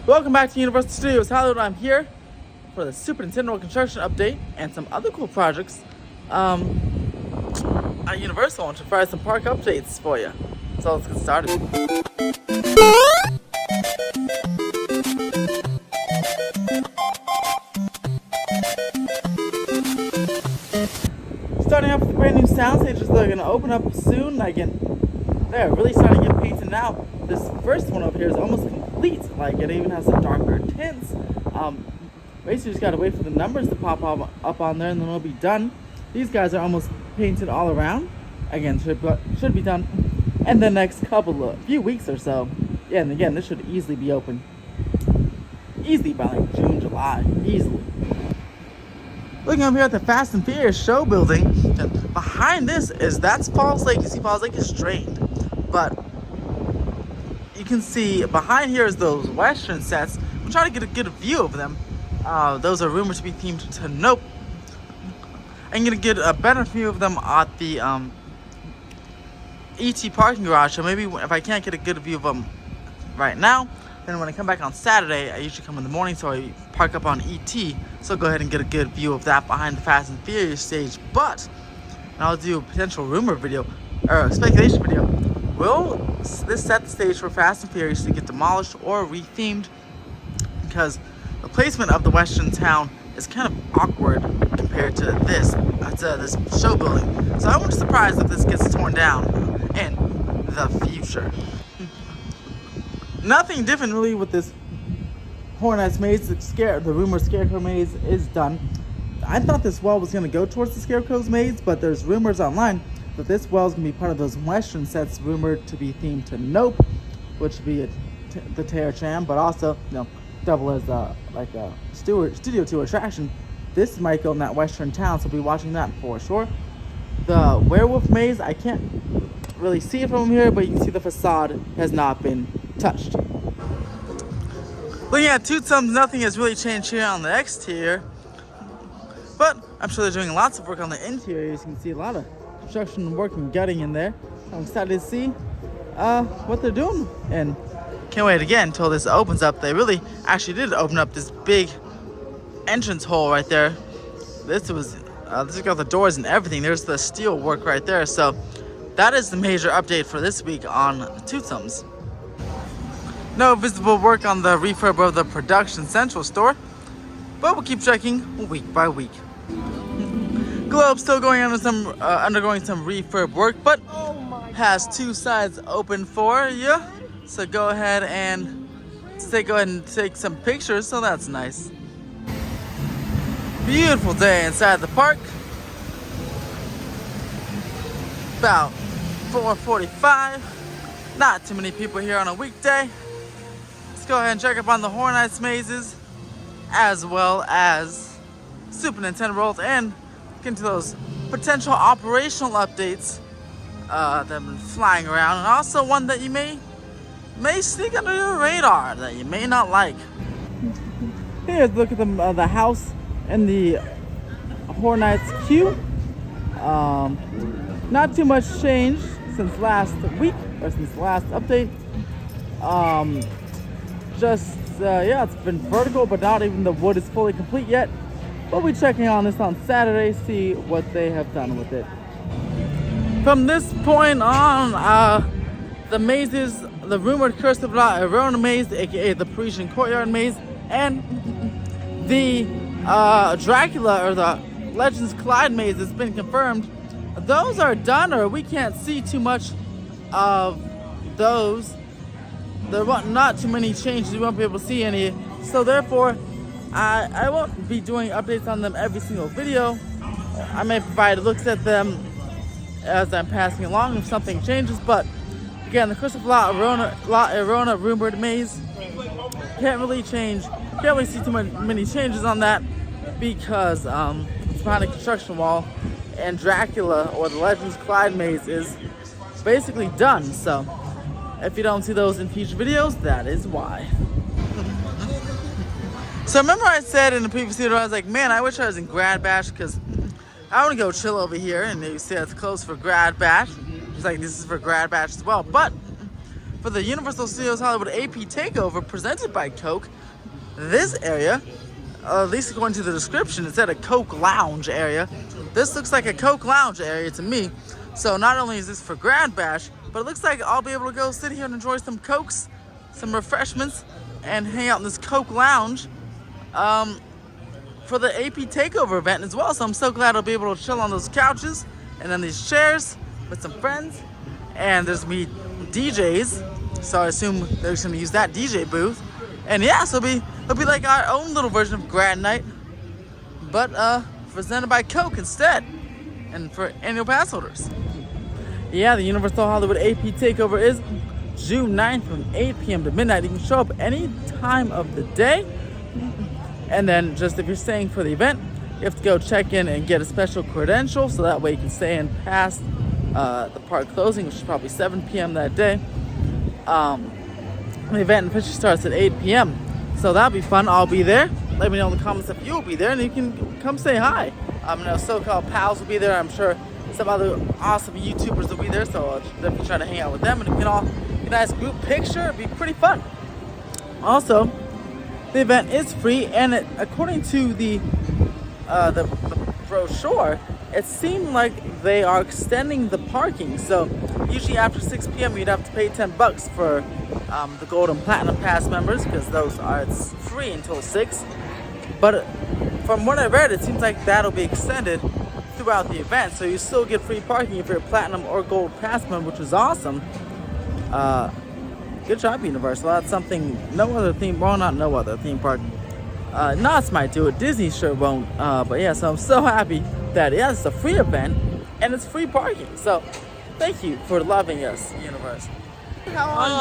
Welcome back to Universal Studios Hollywood. I'm here for the Super Nintendo construction update and some other cool projects at Universal. I want to provide some park updates for you. So let's get started. Starting off with the brand new soundstages that are going to open up soon. They're really starting to get painted now. This first one over here is almost complete. Like, it even has some darker tints. Basically just gotta wait for the numbers to pop up on there and then it'll be done. These guys are almost painted all around. Again, should be done in the next few weeks or so. Yeah, and again, this should easily be open. Easily by like June, July, easily. Looking up here at the Fast and Furious show building, and behind this that's Falls Lake. You see Falls Lake is drained, but you can see behind here is those Western sets. I'm trying to get a good view of them. Those are rumored to be themed to Nope. I'm gonna get a better view of them at the ET parking garage. So maybe if I can't get a good view of them right now, then when I come back on Saturday, I usually come in the morning, so I park up on ET. So go ahead and get a good view of that behind the Fast and Furious stage. But I'll do a potential rumor video or a speculation video. Will this set the stage for Fast and Furious to get demolished or rethemed? Because the placement of the Western town is kind of awkward compared to this show building. So I wouldn't be surprised if this gets torn down in the future. Nothing different really with this Hornet's Maze. The rumored Scarecrow Maze is done. I thought this well was going to go towards the Scarecrow's Maze, but there's rumors online that this well is going to be part of those Western sets rumored to be themed to Nope, which would be the tram, but also, double as like a studio tour attraction. This might go in that Western town, so we'll be watching that for sure. The Werewolf Maze, I can't really see it from here, but you can see the facade has not been touched. Looking at Toothsome, nothing has really changed here on the exterior, but I'm sure they're doing lots of work on the interior. You can see a lot of construction work and gutting in there. I'm excited to see what they're doing, and can't wait again until this opens up. They really actually did open up this big entrance hole right there. This got the doors and everything. There's the steel work right there. So that is the major update for this week on Tootsome's. No visible work on the refurb of the Production Central store, but we'll keep checking week by week. Globe still undergoing some refurb work, but has two sides open for you. So go ahead and take some pictures. So that's nice. Beautiful day inside the park. About 4:45. Not too many people here on a weekday. Let's go ahead and check up on the Hornet's Mazes, as well as Super Nintendo World, and get into those potential operational updates that have been flying around, and also one that you may sneak under your radar that you may not like. Here's a look at the house and the Hornet's queue. Not too much change since last week, or since the last update. It's been vertical, but not even the wood is fully complete yet. We'll be checking on this on Saturday, see what they have done with it. From this point on, the mazes, the rumored Curse of La Llorona maze, aka the Parisian Courtyard maze, and the Dracula or the Legends Collide maze has been confirmed. Those are done, or we can't see too much of those. There are not too many changes. We won't be able to see any. So therefore, I won't be doing updates on them every single video. I may provide looks at them as I'm passing along if something changes. But again, the Curse of La Llorona rumored maze, can't really see too many changes on that because it's behind a construction wall, and Dracula or the Legends Collide maze is basically done. So if you don't see those in future videos, that is why. So remember I said in the previous video, I was like, man, I wish I was in Grad Bash because I want to go chill over here, and you see it's closed for Grad Bash. It's like, this is for Grad Bash as well. But for the Universal Studios Hollywood AP Takeover presented by Coke. This area, at least according to the description, it said a Coke Lounge area. This looks like a Coke Lounge area to me. So not only is this for Grand Bash, but it looks like I'll be able to go sit here and enjoy some Cokes, some refreshments, and hang out in this Coke Lounge for the AP Takeover event as well. So I'm so glad I'll be able to chill on those couches and on these chairs with some friends. And there's me DJs, so I assume they're just gonna use that DJ booth. And yeah, so it'll be like our own little version of Grand Night, but presented by Coke instead, and for annual pass holders. Yeah, the Universal Hollywood AP Takeover is June 9th from 8 p.m. to midnight. You can show up any time of the day. And then just if you're staying for the event, you have to go check in and get a special credential, so that way you can stay in past the park closing, which is probably 7 p.m. that day. The event officially starts at 8 p.m. So that'll be fun. I'll be there. Let me know in the comments if you'll be there, and you can come say hi. I know So-Called Pals will be there. I'm sure some other awesome YouTubers will be there, so I'll definitely try to hang out with them, and we can all get a nice group picture. It'd be pretty fun. Also, the event is free, and according to the brochure, it seemed like they are extending the parking. So usually after 6 p.m. you'd have to pay $10 for the Gold and Platinum Pass members, because it's free until 6. But from what I read, it seems like that'll be extended throughout the event. So you still get free parking if you're a Platinum or Gold Pass member, which is awesome. Good job, Universal. That's something not no other theme park. Knott's might do it. Disney sure won't. But yeah, so I'm so happy that it's a free event and it's free parking. So thank you for loving us, Universal. How are you?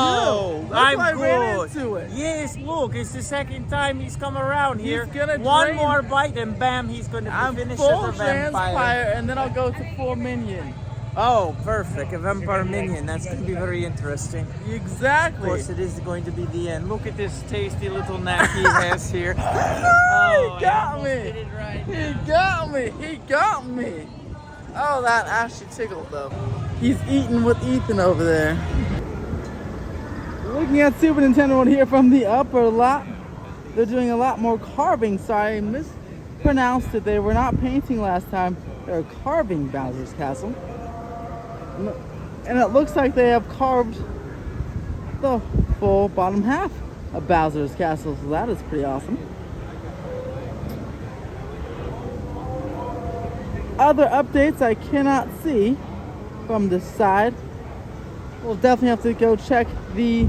I'm good. I ran good. into it. Yes, look, it's the second time he's come around here. He's gonna one drain. more bite and bam, he's gonna I'm finish full as a vampire. transpire, and then I'll go to full minion. Oh, perfect. A vampire minion. That's going to be very interesting. Exactly. Of course, it is going to be the end. Look at this tasty little snack he has here. He got me. Did it right He now. got me. He got me. Oh, that actually tickled though. He's eating with Ethan over there. Looking at Super Nintendo World here from the upper lot. They're doing a lot more carving. Sorry, I mispronounced it. They were not painting last time. They were carving Bowser's Castle. And it looks like they have carved the full bottom half of Bowser's Castle, so that is pretty awesome. Other updates I cannot see from this side. We'll definitely have to go check the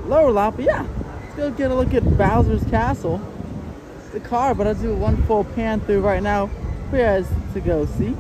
lower lot, but yeah, let's go get a look at Bowser's Castle. The car, but I'll do one full pan through right now for you guys to go see.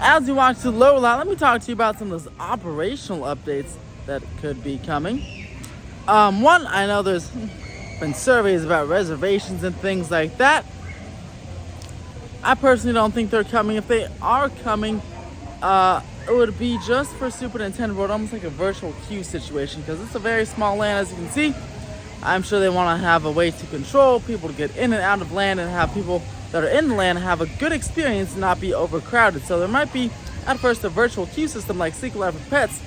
As you watch the lower lot, let me talk to you about some of those operational updates that could be coming. One, I know there's been surveys about reservations and things like that. I personally don't think they're coming. If they are coming, it would be just for Super Nintendo World, almost like a virtual queue situation, because it's a very small land, as you can see. I'm sure they want to have a way to control people to get in and out of land and have people that are in the land have a good experience and not be overcrowded. So there might be at first a virtual queue system like Secret Life of Pets,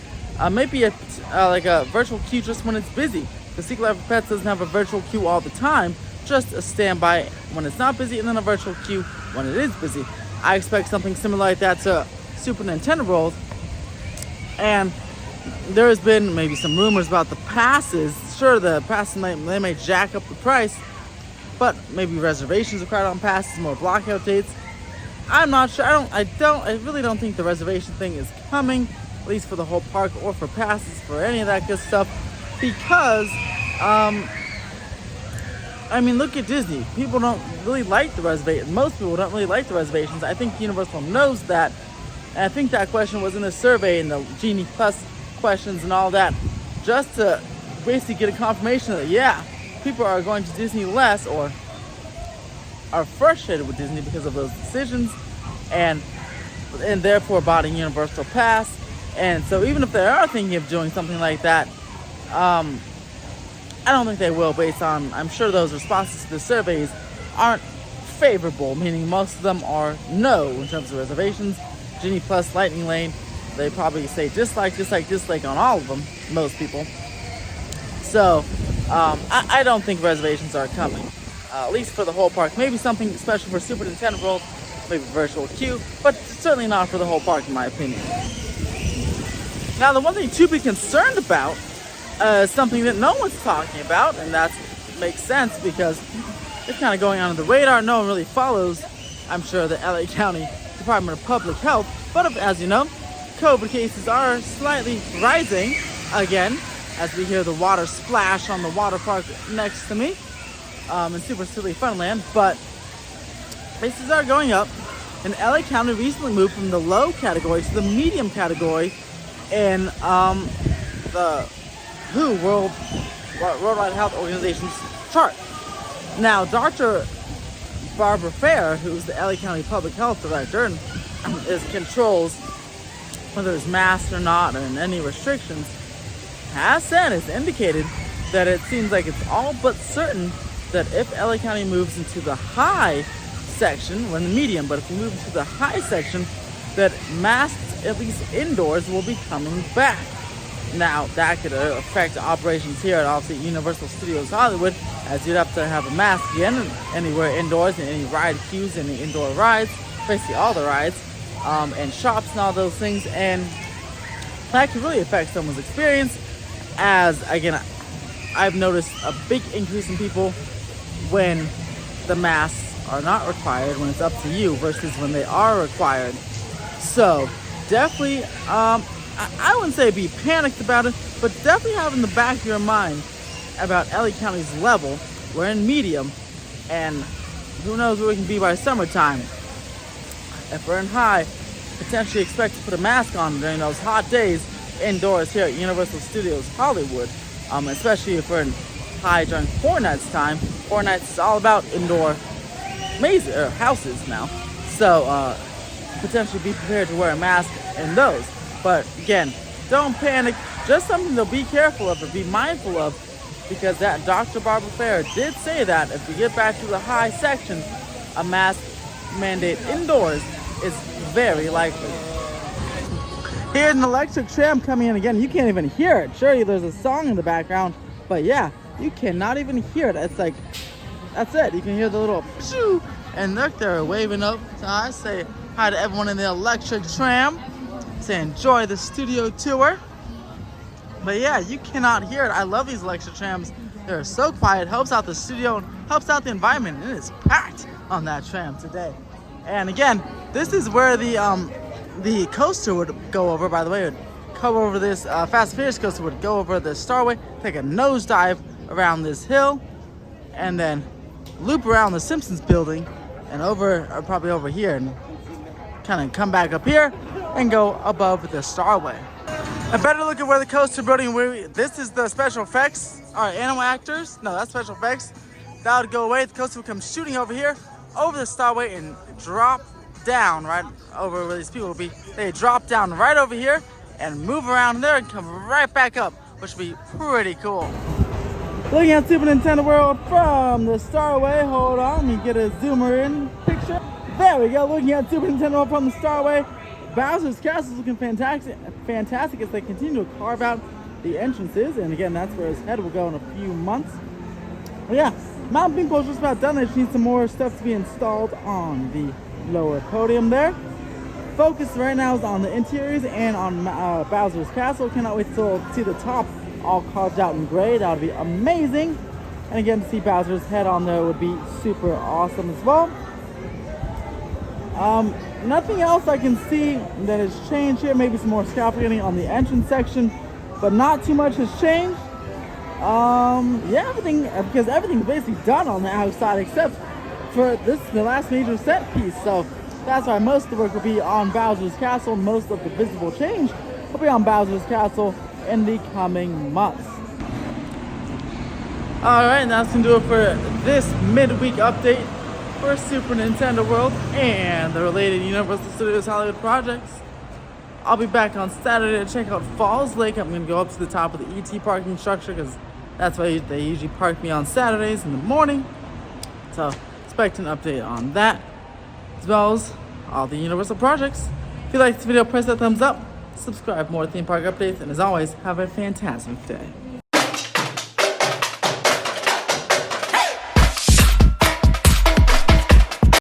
maybe like a virtual queue just when it's busy. The Secret Life of Pets doesn't have a virtual queue all the time, just a standby when it's not busy and then a virtual queue when it is busy. I expect something similar like that to Super Nintendo World. And there has been maybe some rumors about the passes. Sure, the passes they may jack up the price, but maybe reservations required on passes, more blockout dates. I'm not sure. I really don't think the reservation thing is coming, at least for the whole park or for passes, for any of that good stuff, because I mean, look at Disney. People don't really like the reservation. Most people don't really like the reservations. I think Universal knows that, and I think that question was in the survey and the Genie Plus questions and all that, just to basically get a confirmation that yeah, people are going to Disney less or are frustrated with Disney because of those decisions. And and therefore bought a universal pass. And so even if they are thinking of doing something like that, I don't think they will, based on, I'm sure those responses to the surveys aren't favorable, meaning most of them are no in terms of reservations. Genie Plus, Lightning Lane, they probably say dislike on all of them, most people. So I don't think reservations are coming, at least for the whole park. Maybe something special for Super Nintendo World, maybe virtual queue, but certainly not for the whole park in my opinion. Now the one thing to be concerned about is something that no one's talking about, and that makes sense because it's kind of going under the radar. No one really follows, I'm sure, the LA County Department of Public Health. But as you know, COVID cases are slightly rising again, as we hear the water splash on the water park next to me in Super Silly Funland. But cases are going up, and LA County recently moved from the low category to the medium category in the WHO, Worldwide Health Organization's chart. Now, Dr. Barbara Fair, who's the LA County Public Health Director and controls whether there's masks or not and any restrictions, has indicated that it seems like it's all but certain that if LA County moves into the high section, we're in the medium, but if we move into the high section, that masks, at least indoors, will be coming back. Now, that could affect operations here at obviously Universal Studios Hollywood, as you'd have to have a mask again anywhere indoors, in any ride queues, any indoor rides, basically all the rides, and shops and all those things. And that could really affect someone's experience, as, again, I've noticed a big increase in people when the masks are not required, when it's up to you, versus when they are required. So, definitely, I wouldn't say be panicked about it, but definitely have in the back of your mind about LA County's level. We're in medium, and who knows where we can be by summertime. If we're in high, potentially expect to put a mask on during those hot days indoors here at Universal Studios Hollywood, especially if we're in high during Horror Nights time. Horror Nights is all about indoor houses now, so potentially be prepared to wear a mask in those. But again, don't panic, just something to be careful of or be mindful of, because that Dr. Barbara Fair did say that if we get back to the high section, a mask mandate indoors is very likely. Here's an electric tram coming in again. You can't even hear it. Sure, there's a song in the background, but yeah, you cannot even hear it. It's like, that's it. You can hear the little shoo, and look, they're waving up. So I say hi to everyone in the electric tram. Say enjoy the studio tour. But yeah, you cannot hear it. I love these electric trams. They're so quiet, helps out the studio and helps out the environment. And it is packed on that tram today. And again, this is where the coaster would go over, by the way. It would come over this Fast and Furious coaster, would go over the Starway, take a nosedive around this hill, and then loop around the Simpsons building and over, or probably over here, and kind of come back up here and go above the Starway. A better look at where the coaster building, this is the special effects. All right, animal actors, no, that's special effects. That would go away. The coaster would come shooting over here, over the Starway, and drop down right over where these people will be. They drop down right over here and move around there and come right back up, which would be pretty cool. Looking at Super Nintendo World from the Starway. Hold on, let me get a zoomer in picture. There we go, looking at Super Nintendo World from the Starway. Bowser's Castle is looking fantastic as they continue to carve out the entrances. And again, that's where his head will go in a few months. But yeah, Mountain Bean Post is about done. They just need some more stuff to be installed on the lower podium there. Focus right now is on the interiors and on Bowser's Castle. Cannot wait to see the top all carved out in gray. That would be amazing. And again, to see Bowser's head on there would be super awesome as well. Nothing else I can see that has changed here. Maybe some more scaffolding on the entrance section, but not too much has changed. Yeah, because everything's basically done on the outside except for the last major set piece. So that's why most of the work will be on Bowser's Castle. Most of the visible change will be on Bowser's Castle in the coming months. All right, and that's gonna do it for this midweek update for Super Nintendo World and the related Universal Studios Hollywood projects. I'll be back on Saturday to check out Falls Lake. I'm going to go up to the top of the ET parking structure because that's why they usually park me on Saturdays in the morning. So expect an update on that, as well as all the Universal projects. If you like this video, press that thumbs up, subscribe for more theme park updates, and as always, have a fantastic day.